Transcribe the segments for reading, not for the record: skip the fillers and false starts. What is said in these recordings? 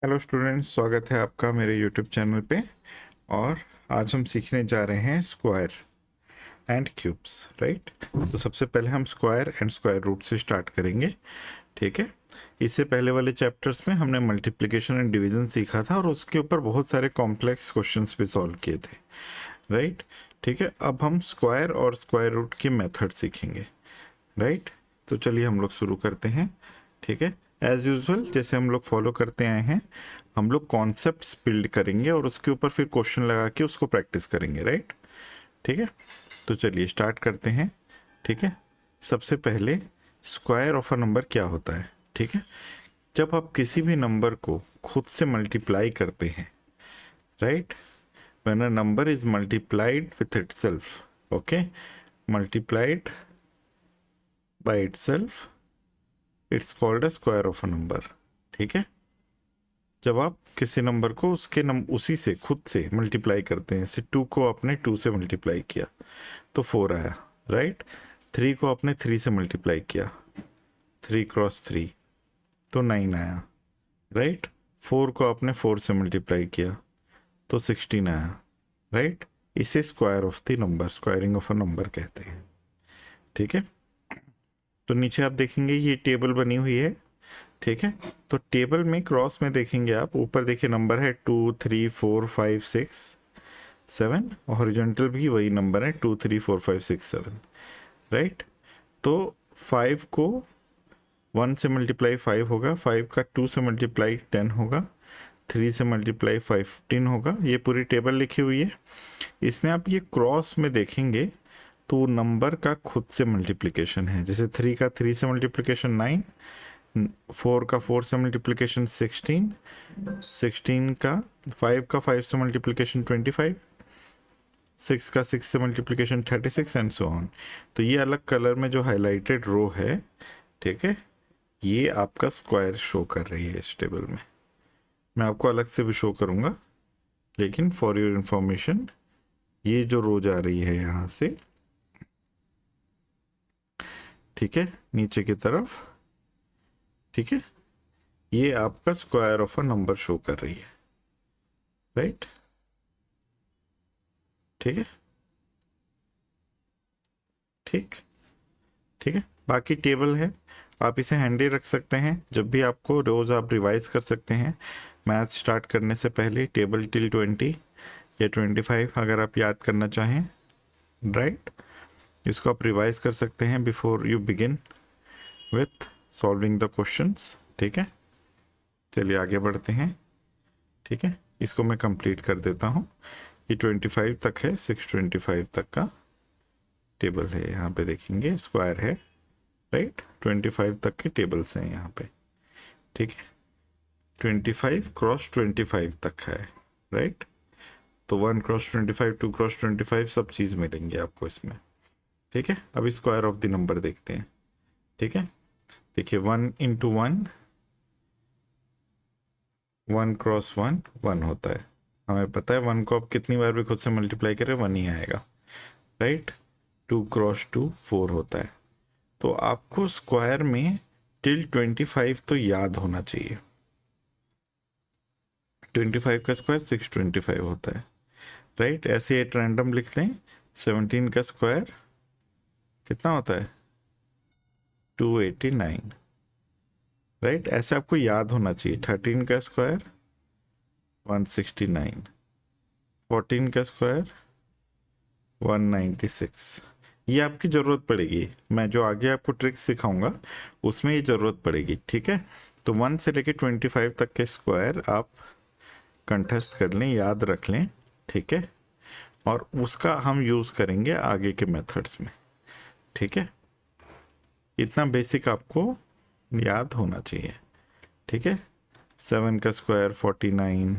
Hello students, स्वागत है आपका मेरे यूट्यूब चैनल पे। और आज हम सीखने जा रहे हैं स्क्वायर एंड क्यूब्स, राइट। तो सबसे पहले हम स्क्वायर एंड स्क्वायर रूट से स्टार्ट करेंगे, ठीक है। इससे पहले वाले चैप्टर्स में हमने मल्टीप्लिकेशन एंड डिवीजन सीखा था और उसके ऊपर बहुत सारे कॉम्प्लेक्स क्वेश्चंस भी सॉल्व किए थे, राइट। ठीक है, अब हम स्क्वायर और स्क्वायर रूट की मेथड सीखेंगे, राइट। तो चलिए हम लोग शुरू करते हैं, ठीक है। एज यूजुअल जैसे हम लोग फॉलो करते आए हैं, हम लोग कॉन्सेप्ट्स बिल्ड करेंगे और उसके ऊपर फिर क्वेश्चन लगा के उसको प्रैक्टिस करेंगे, राइट। ठीक है, तो चलिए स्टार्ट करते हैं, ठीक है। सबसे पहले स्क्वायर ऑफ अ नंबर क्या होता है, ठीक है। जब आप किसी भी नंबर को खुद से मल्टीप्लाई करते हैं, right, when a number is multiplied with itself, okay, multiplied by itself, it's called a square of a number, ठीक है। जब आप किसी नंबर को उसी से खुद से मल्टीप्लाई करते हैं, जैसे 2 को आपने 2 से मल्टीप्लाई किया तो 4 आया, राइट। 3 को आपने 3 से मल्टीप्लाई किया, 3 क्रॉस 3 तो 9 आया, राइट। 4 को आपने 4 से मल्टीप्लाई किया तो 16 आया, राइट। इसे square of the number, squaring of a number कहते हैं, ठीक है। तो नीचे आप देखेंगे ये टेबल बनी हुई है, ठीक है। तो टेबल में क्रॉस में देखेंगे आप, ऊपर देखिए नंबर है 2 3 4 5 6 7, हॉरिजॉन्टल भी वही नंबर है 2 3 4 5 6 7, राइट। तो 5 को 1 से मल्टीप्लाई 5 होगा, 5 का 2 से मल्टीप्लाई 10 होगा, 3 से मल्टीप्लाई 15 होगा। ये पूरी टेबल लिखी हुई है। इसमें आप ये क्रॉस में देखेंगे तो नंबर का खुद से मल्टीप्लिकेशन है, जैसे 3 का 3 से मल्टीप्लिकेशन 9, 4 का 4 से मल्टीप्लिकेशन 16, 16 का 5 का 5 से मल्टीप्लिकेशन 25, 6 का 6 से मल्टीप्लिकेशन 36 एंड सो ऑन। तो ये अलग कलर में जो हाईलाइटेड रो है, ठीक है, ये आपका स्क्वायर शो कर रही है इस टेबल में। मैं आपको अलग से भी शो करूँगा, लेकिन फॉर योर इंफॉर्मेशन ये जो रो जा रही है यहाँ से, ठीक है, नीचे की तरफ, ठीक है, ये आपका square of a number show कर रही है, राइट। ठीक है, ठीक, ठीक है। बाकी टेबल है, आप इसे हैंडी रख सकते हैं, जब भी आपको रोज़ आप रिवाइज कर सकते हैं। मैथ स्टार्ट करने से पहले टेबल टिल 20 या 25 अगर आप याद करना चाहें, राइट, इसको आप रिवाइज कर सकते हैं before you begin with solving the questions, ठीक है। चलिए आगे बढ़ते हैं, ठीक है। इसको मैं कंप्लीट कर देता हूँ। ये 25 तक है, 625 तक का टेबल है, यहाँ पे देखेंगे स्क्वायर है, राइट। 25 तक के टेबल्स हैं यहाँ पे, ठीक है। 25 क्रॉस 25 तक है, राइट। तो 1 क्रॉस 25, 2 क्रॉस 25 सब चीज़ मिलेंगे आपको इसमें, ठीक है। अभी स्क्वायर ऑफ द नंबर देखते हैं, ठीक है। देखिए 1 इंटू 1, 1 क्रॉस 1 1 होता है। हमें पता है 1 को आप कितनी बार भी खुद से मल्टीप्लाई करें 1 ही आएगा, राइट। 2 क्रॉस 2 4 होता है। तो आपको स्क्वायर में टिल 25 तो याद होना चाहिए। 25 का स्क्वायर 625 होता है, राइट। ऐसे एट रैंडम लिख लें। 17 का स्क्वायर कितना होता है 289, राइट। ऐसे आपको याद होना चाहिए। 13 का स्क्वायर 169, 14 का स्क्वायर 196। ये आपकी ज़रूरत पड़ेगी, मैं जो आगे आपको ट्रिक्स सिखाऊंगा उसमें ये ज़रूरत पड़ेगी, ठीक है। तो 1 से लेके 25 तक के स्क्वायर आप कंठस्थ कर लें, याद रख लें, ठीक है। और उसका हम यूज़ करेंगे आगे के मेथड्स में, ठीक है। इतना बेसिक आपको याद होना चाहिए, ठीक है। 7 का स्क्वायर 49,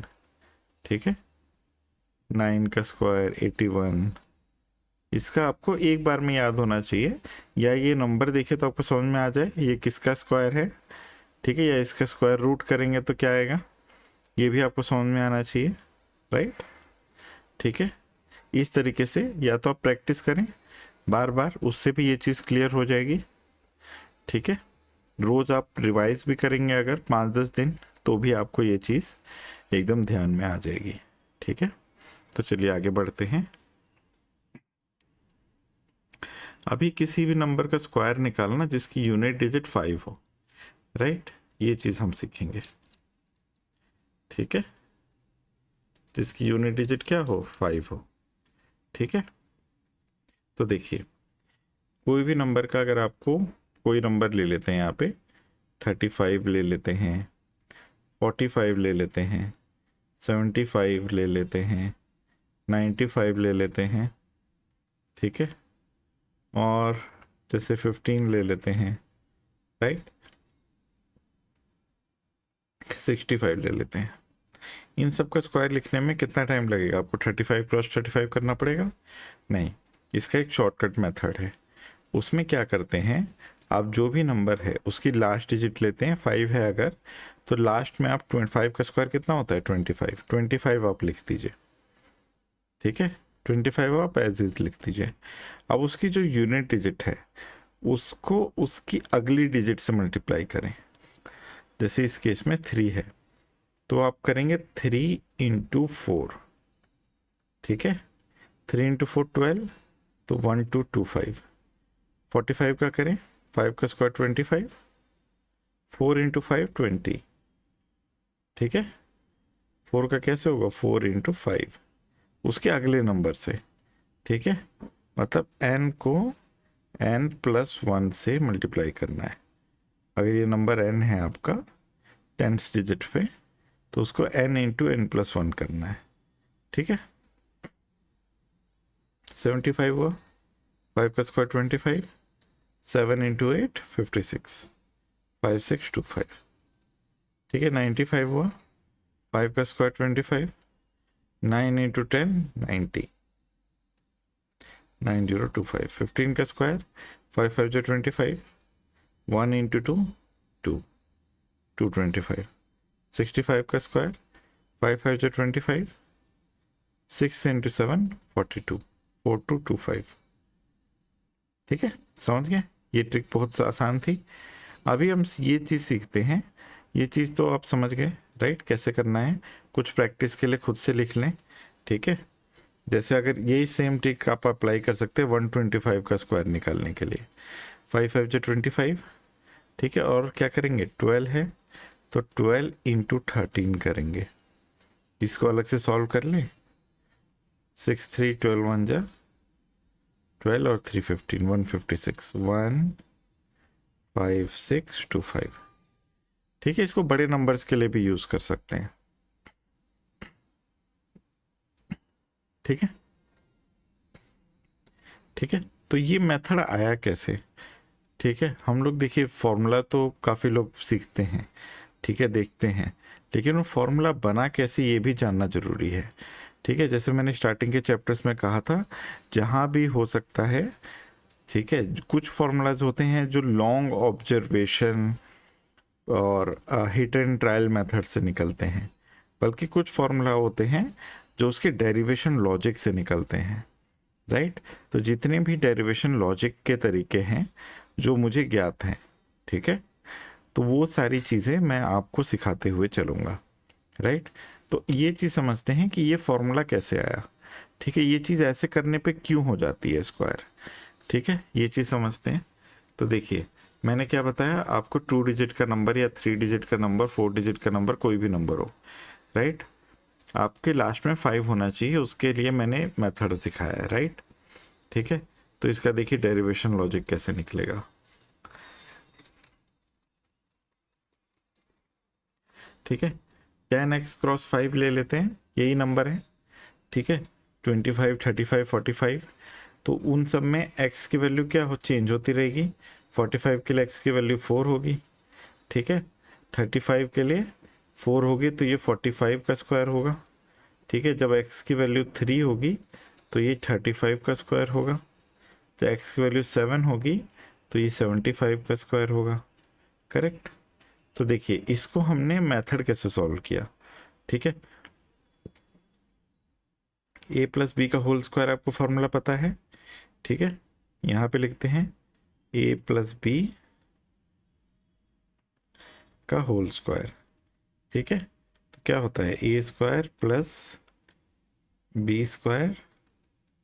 ठीक है। 9 का स्क्वायर 81, इसका आपको एक बार में याद होना चाहिए, या ये नंबर देखे तो आपको समझ में आ जाए ये किसका स्क्वायर है, ठीक है। या इसका स्क्वायर रूट करेंगे तो क्या आएगा, ये भी आपको समझ में आना चाहिए, राइट, ठीक है। इस तरीके से या तो आप प्रैक्टिस करें बार बार, उससे भी ये चीज़ क्लियर हो जाएगी, ठीक है। रोज़ आप रिवाइज भी करेंगे अगर 5-10 दिन, तो भी आपको ये चीज़ एकदम ध्यान में आ जाएगी। ठीक है, तो चलिए आगे बढ़ते हैं। अभी किसी भी नंबर का स्क्वायर निकालना जिसकी यूनिट डिजिट 5 हो, राइट, ये चीज़ हम सीखेंगे। ठीक है, जिसकी यूनिट डिजिट क्या हो, 5 हो। ठीक है, तो देखिए कोई भी नंबर का अगर आपको कोई नंबर ले लेते हैं, यहाँ पे 35 ले लेते हैं, 45 ले लेते हैं, 75 ले लेते हैं, 95 ले लेते हैं। ठीक है, और जैसे 15 ले लेते हैं, राइट, 65 ले लेते हैं। इन सब का स्क्वायर लिखने में कितना टाइम लगेगा आपको? 35 क्रॉस 35 करना पड़ेगा? नहीं, इसका एक शॉर्टकट मेथड है। उसमें क्या करते हैं, आप जो भी नंबर है उसकी लास्ट डिजिट लेते हैं। 5 है अगर, तो लास्ट में आप 25 का स्क्वायर कितना होता है? 25। 25 आप लिख दीजिए। ठीक है, 25 आप एज इज लिख दीजिए। अब उसकी जो यूनिट डिजिट है उसको उसकी अगली डिजिट से मल्टीप्लाई करें। जैसे इस केस में 3 है, तो आप करेंगे 3 इंटू 4। ठीक है, 3 इंटू 4 12, तो 1225। 45 का करें, 5 का स्क्वायर 25, 4 इंटू 5 20। ठीक है, 4 का कैसे होगा? 4 इंटू 5 उसके अगले नंबर से। ठीक है, मतलब n को n+1 से मल्टीप्लाई करना है। अगर ये नंबर n है आपका 10th डिजिट पे, तो उसको n इंटू n+1 करना है। ठीक है, 75 हुआ, 5 का स्क्वायर 25, 7 इंटू 8 56, 5625। ठीक है, 95 हुआ, 5 का स्क्वायर 25, 9 इंटू 10 90, 9025। 15 का स्क्वायर 5 5 जो 25, 1 इंटू 2 2, 225। 65 का स्क्वायर 5 5 जो 25, 6 इंटू 7 42, 4225। ठीक है, समझ गए? ये ट्रिक बहुत आसान थी। अभी हम ये चीज़ सीखते हैं। ये चीज़ तो आप समझ गए, राइट, कैसे करना है। कुछ प्रैक्टिस के लिए खुद से लिख लें। ठीक है, जैसे अगर यही सेम ट्रिक आप अप्लाई कर सकते हैं 125 का स्क्वायर निकालने के लिए। 5 5 जो 25। ठीक है, और क्या करेंगे, 12 है तो 12 इंटू 13 करेंगे। इसको अलग से सॉल्व कर लें। 6 3 12 1 जा 12 और 3 15, 156, 15625। ठीक है, इसको बड़े नंबर्स के लिए भी यूज़ कर सकते हैं। ठीक है, ठीक है, तो ये मेथड आया कैसे? ठीक है, हम लोग देखिए फॉर्मूला तो काफ़ी लोग सीखते हैं, ठीक है, देखते हैं, लेकिन वो फॉर्मूला बना कैसे ये भी जानना ज़रूरी है। ठीक है, जैसे मैंने स्टार्टिंग के चैप्टर्स में कहा था, जहाँ भी हो सकता है, ठीक है, कुछ फॉर्मूलाज होते हैं जो लॉन्ग ऑब्जर्वेशन और हिट एंड ट्रायल मेथड से निकलते हैं, बल्कि कुछ फॉर्मूला होते हैं जो उसके डेरिवेशन लॉजिक से निकलते हैं, राइट। तो जितने भी डेरिवेशन लॉजिक के तरीके हैं जो मुझे ज्ञात हैं, ठीक है, तो वो सारी चीज़ें मैं आपको सिखाते हुए चलूँगा, राइट। तो ये चीज़ समझते हैं कि ये फॉर्मूला कैसे आया। ठीक है, ये चीज़ ऐसे करने पे क्यों हो जाती है स्क्वायर। ठीक है, ये चीज़ समझते हैं। तो देखिए मैंने क्या बताया आपको, 2 डिजिट का नंबर या 3 डिजिट का नंबर, 4 डिजिट का नंबर, कोई भी नंबर हो, राइट, आपके लास्ट में 5 होना चाहिए, उसके लिए मैंने मेथड सिखाया है, राइट। ठीक है, तो इसका देखिए डेरिवेशन लॉजिक कैसे निकलेगा। ठीक है, 10x क्रॉस 5 ले लेते हैं, यही नंबर है। ठीक है, 25 35 45, तो उन सब में x की वैल्यू क्या हो, चेंज होती रहेगी। 45 के लिए x की वैल्यू 4 होगी। ठीक है, 35 के लिए 4 होगी, तो ये 45 का स्क्वायर होगा। ठीक है, जब x की वैल्यू 3 होगी तो ये 35 का स्क्वायर होगा। जब x की वैल्यू 7 होगी तो ये 75 का स्क्वायर होगा, करेक्ट। तो देखिए इसको हमने मेथड कैसे सॉल्व किया। ठीक है, a प्लस बी का होल स्क्वायर आपको फॉर्मूला पता है। ठीक है, यहाँ पे लिखते हैं a प्लस बी का होल स्क्वायर। ठीक है, तो क्या होता है a square plus b square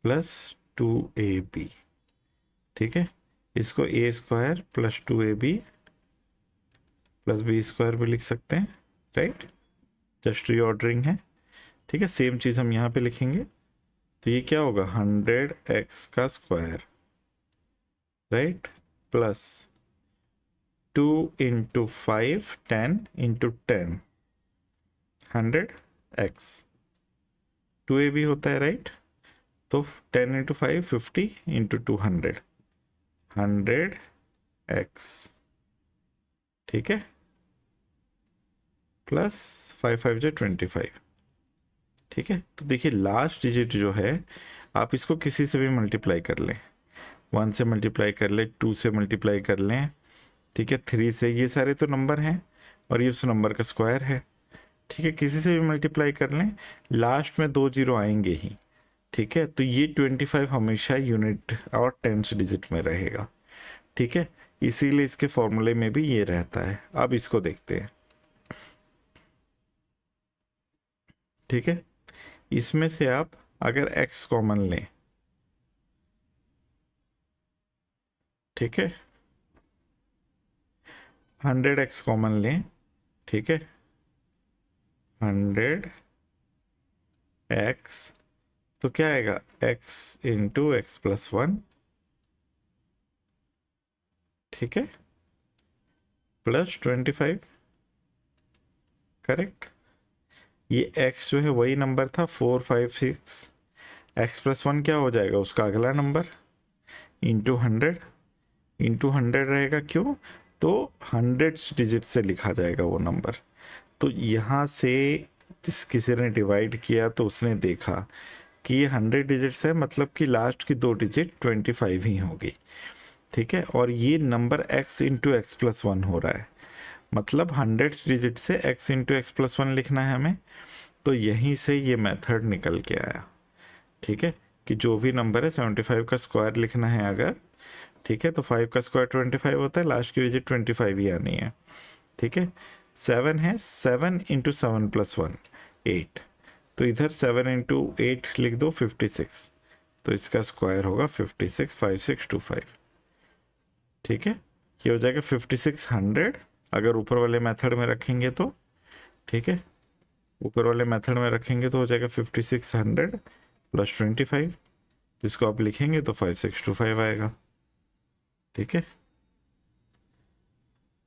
plus 2ab। ठीक है, इसको a square plus 2ab plus b square भी लिख सकते हैं, राइट, जस्ट रीऑर्डरिंग है। ठीक है, सेम चीज़ हम यहाँ पे लिखेंगे, तो ये क्या होगा 100x का square, right, plus 2 into 5 10 into 10 100x 2ab होता है, राइट, तो 10 इंटू 5 50 इंटू 200 100x। ठीक है, प्लस 5 5 जो 25। ठीक है, तो देखिए लास्ट डिजिट जो है आप इसको किसी से भी मल्टीप्लाई कर लें, 1 से मल्टीप्लाई कर लें, 2 से मल्टीप्लाई कर लें, ठीक है, 3 से, ये सारे तो नंबर हैं और ये उस नंबर का स्क्वायर है। ठीक है, किसी से भी मल्टीप्लाई कर लें, लास्ट में 2 जीरो आएंगे ही। ठीक है, तो ये 25 हमेशा यूनिट और टेंस डिजिट में रहेगा। ठीक है, इसीलिए इसके फॉर्मूले में भी ये रहता है। अब इसको देखते हैं। ठीक है, इसमें से आप अगर x कॉमन लें, ठीक है, 100x कॉमन लें, ठीक है, 100x, तो क्या आएगा x इंटू एक्स प्लस 1, ठीक है, प्लस 25, करेक्ट। ये x जो है वही नंबर था 456, x प्लस 1 क्या हो जाएगा उसका अगला नंबर, इंटू 100, इंटू 100 रहेगा, क्यों, तो 100 डिजिट से लिखा जाएगा वो नंबर। तो यहाँ से जिस किसी ने डिवाइड किया तो उसने देखा कि ये 100 डिजिट्स है, मतलब कि लास्ट की 2 डिजिट 25 ही होगी। ठीक है, और ये number x into x plus 1 हो रहा है, मतलब 100 डिजिट से x इंटू एक्स प्लस 1 लिखना है हमें। तो यहीं से ये मेथड निकल के आया। ठीक है, कि जो भी नंबर है 75 का स्क्वायर लिखना है अगर, ठीक है, तो 5 का स्क्वायर 25 होता है, लास्ट की डिजिट 25 ही आनी है। ठीक है, 7 है, 7 इंटू 7 प्लस 1 8, तो इधर 7 इंटू 8 लिख दो 56, तो इसका स्क्वायर होगा 56 5625। ठीक है, ये हो जाएगा 5600 अगर ऊपर वाले मेथड में रखेंगे तो। ठीक है, ऊपर वाले मेथड में रखेंगे तो हो जाएगा 5600 प्लस 25, जिसको आप लिखेंगे तो 5625 आएगा। ठीक है,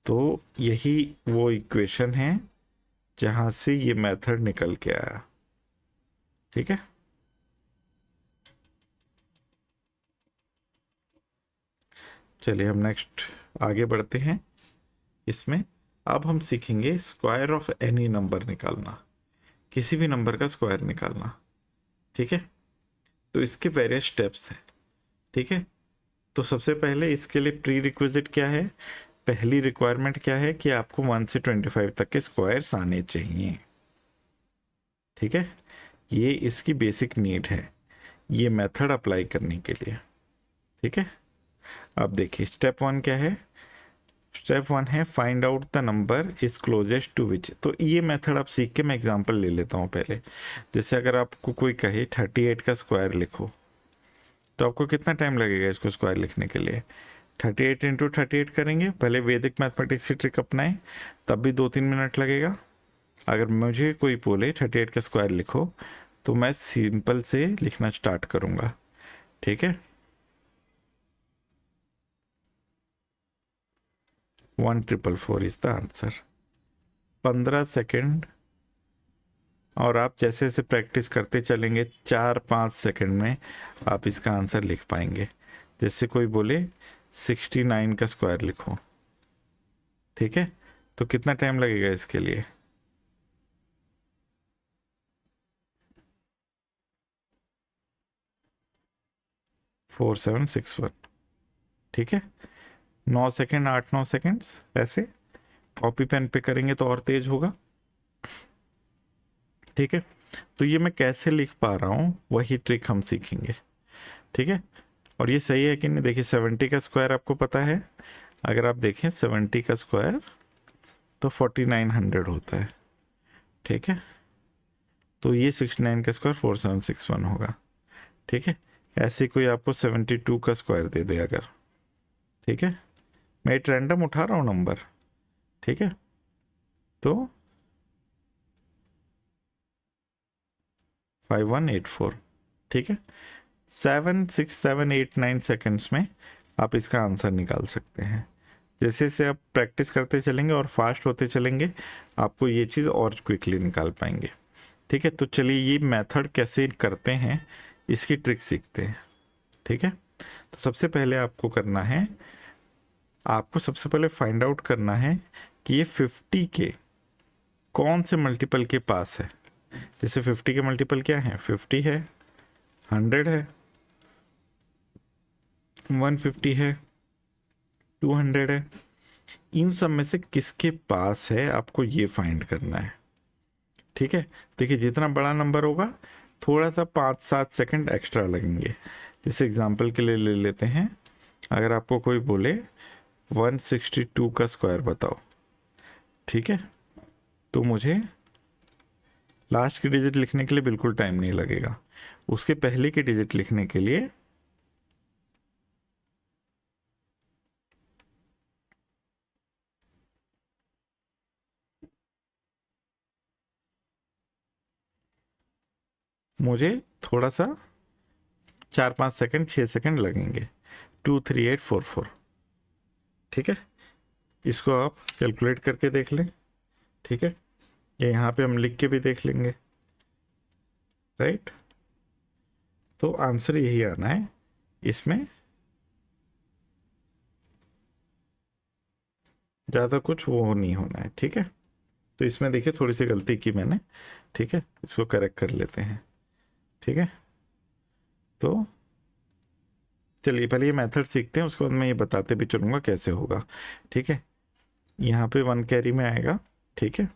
तो यही वो इक्वेशन है जहां से ये मेथड निकल के आया। ठीक है, चलिए हम नेक्स्ट आगे बढ़ते हैं। इसमें अब हम सीखेंगे स्क्वायर ऑफ एनी नंबर निकालना, किसी भी नंबर का स्क्वायर निकालना। ठीक है, तो इसके वेरियस स्टेप्स हैं। ठीक है, तो सबसे पहले इसके लिए प्री रिक्विजिट क्या है, पहली रिक्वायरमेंट क्या है कि आपको 1 से 25 तक के स्क्वायर्स आने चाहिए। ठीक है, ये इसकी बेसिक नीड है ये मेथड अप्लाई करने के लिए। ठीक है, अब देखिए स्टेप 1 क्या है, स्टेप 1 है find out the number is closest to which. तो ये मेथड आप सीख के मैं एग्जांपल ले लेता हूँ पहले। जैसे अगर आपको कोई कहे 38 का स्क्वायर लिखो, तो आपको कितना टाइम लगेगा इसको स्क्वायर लिखने के लिए, 38 इंटू 38 करेंगे, पहले वैदिक मैथमेटिक्स की ट्रिक अपनाएं, तब भी 2-3 मिनट लगेगा। अगर मुझे कोई बोले 38 का स्क्वायर लिखो, तो मैं सिंपल से लिखना स्टार्ट करूँगा। ठीक है, 1444 इज द आंसर। 15 सेकेंड, और आप जैसे जैसे प्रैक्टिस करते चलेंगे 4-5 सेकेंड में आप इसका आंसर लिख पाएंगे। जैसे कोई बोले 69 का स्क्वायर लिखो, ठीक है, तो कितना टाइम लगेगा इसके लिए, फोर 761। ठीक है, 9 सेकेंड, 8-9 सेकेंड्स, ऐसे कॉपी पेन पे करेंगे तो और तेज होगा। ठीक है, तो ये मैं कैसे लिख पा रहा हूँ वही ट्रिक हम सीखेंगे। ठीक है, और ये सही है कि नहीं, देखिए 70 का स्क्वायर आपको पता है, अगर आप देखें 70 का स्क्वायर तो 4900 होता है। ठीक है, तो ये 69 का स्क्वायर 4761 होगा। ठीक है, ऐसे कोई आपको 72 का स्क्वायर दे दे अगर, ठीक है, मैं एक रैंडम उठा रहा हूँ नंबर, ठीक है, तो 5184, ठीक है, 7 6 7 8 9 सेकेंड्स में आप इसका आंसर निकाल सकते हैं। जैसे जैसे आप प्रैक्टिस करते चलेंगे और फास्ट होते चलेंगे, आपको ये चीज़ और क्विकली निकाल पाएंगे। ठीक है, तो चलिए ये मेथड कैसे करते हैं इसकी ट्रिक सीखते हैं। ठीक है, तो सबसे पहले आपको करना है, आपको सबसे पहले फाइंड आउट करना है कि ये 50 के कौन से मल्टीपल के पास है। जैसे 50 के मल्टीपल क्या है, 50 है, 100 है, 150 है, 200 है, इन सब में से किसके पास है आपको ये फाइंड करना है। ठीक है, देखिए जितना बड़ा नंबर होगा थोड़ा सा 5-7 सेकंड एक्स्ट्रा लगेंगे। जैसे एग्जांपल के लिए ले लेते हैं, अगर आपको कोई बोले 162 का स्क्वायर बताओ, ठीक है, तो मुझे लास्ट की डिजिट लिखने के लिए बिल्कुल टाइम नहीं लगेगा, उसके पहले की डिजिट लिखने के लिए मुझे थोड़ा सा 4-5 सेकंड 6 सेकंड लगेंगे। 23844, ठीक है, इसको आप कैलकुलेट करके देख लें। ठीक है, ये यहाँ पे हम लिख के भी देख लेंगे, राइट। तो आंसर यही आना है, इसमें ज़्यादा कुछ वो नहीं होना है। ठीक है, तो इसमें देखिए थोड़ी सी गलती की मैंने, ठीक है, इसको करेक्ट कर लेते हैं। ठीक है, तो चलिए पहले ये मेथड सीखते हैं, उसके बाद मैं ये बताते भी चलूँगा कैसे होगा। ठीक है, यहाँ पे 1 कैरी में आएगा। ठीक है,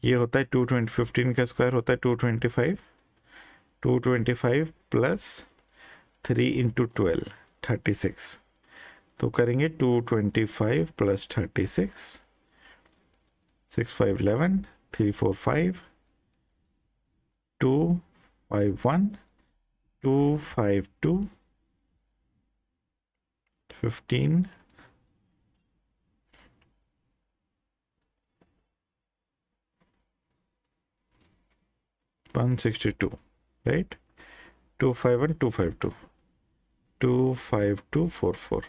ये होता है 220, 15 का स्क्वायर होता है 225, 225 प्लस 3 इंटू 12 36, तो करेंगे 225 प्लस 36, 6 5 11, 3 4 5, 2 5 1, 2 5 2, 15, 162, राइट, 2 5 1 2 5 2, 2 5 2 4 4।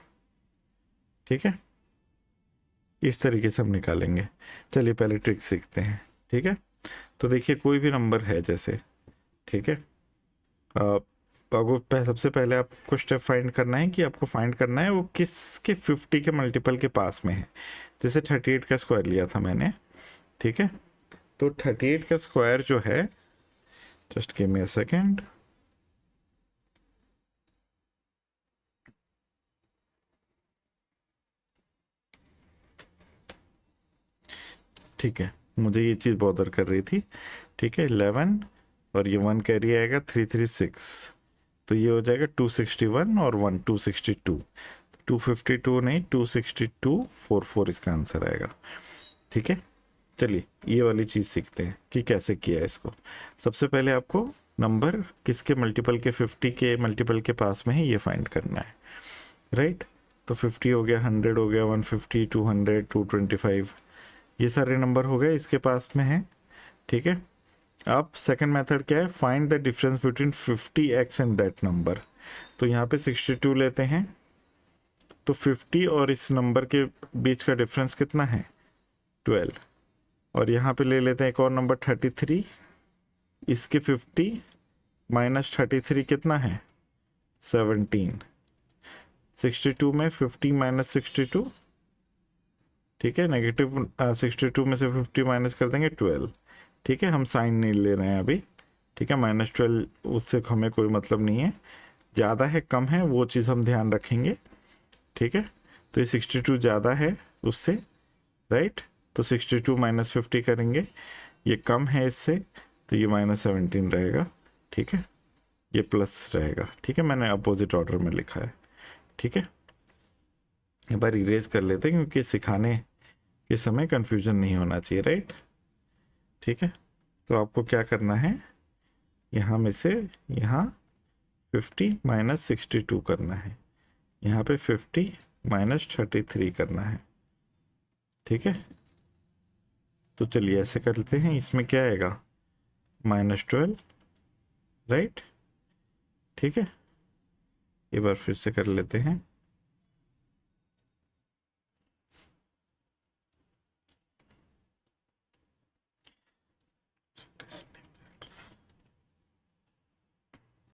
ठीक है, इस तरीके से हम निकालेंगे। चलिए पहले ट्रिक सीखते हैं। ठीक है, तो देखिए कोई भी नंबर है जैसे, ठीक है, आपको सबसे पहले आपको स्टेप फाइंड करना है कि आपको फाइंड करना है वो किसके 50 के मल्टीपल के पास में है। जैसे 38 का स्क्वायर लिया था मैंने, ठीक है, तो 38 का स्क्वायर जो है, just give me a second, ठीक है, मुझे ये चीज़ बॉदर कर रही थी। ठीक है, 11 और ये 1 कैरी आएगा 336, तो ये हो जाएगा 261 और 1 262, 252 नहीं 262 44 इसका आंसर आएगा। ठीक है, चलिए ये वाली चीज़ सीखते हैं कि कैसे किया है इसको। सबसे पहले आपको नंबर किसके मल्टीपल के 50 के मल्टीपल के पास में है ये फाइंड करना है, राइट। तो 50 हो गया, 100 हो गया, 150, 200, 225, ये सारे नंबर हो गए इसके पास में है। ठीक है, अब सेकंड मेथड क्या है, find the difference between 50x and that number. तो यहाँ पे 62 लेते हैं, तो 50 और इस नंबर के बीच का डिफरेंस कितना है, 12, और यहाँ पे ले लेते हैं एक और नंबर 33, इसके 50 माइनस 33 कितना है, 17, 62 में 50 माइनस 62, ठीक है, नेगेटिव 62 में से 50 माइनस कर देंगे 12। ठीक है, हम साइन नहीं ले रहे हैं अभी, ठीक है, -12 उससे हमें कोई मतलब नहीं है, ज़्यादा है कम है वो चीज़ हम ध्यान रखेंगे। ठीक है, तो ये 62 ज़्यादा है उससे, राइट, तो 62 माइनस 50 करेंगे, ये कम है इससे, तो ये -17 रहेगा। ठीक है, ये प्लस रहेगा। ठीक है, मैंने अपोजिट ऑर्डर में लिखा है। ठीक है, एक बार इरेज कर लेते हैं क्योंकि सिखाने के समय कंफ्यूजन नहीं होना चाहिए, राइट। ठीक है, तो आपको क्या करना है, यहाँ में से यहाँ 50 माइनस 62 करना है, यहाँ पे 50 माइनस 33 करना है। ठीक है, तो चलिए ऐसे कर लेते हैं। इसमें क्या आएगा, -12, राइट। ठीक है, एक बार फिर से कर लेते हैं।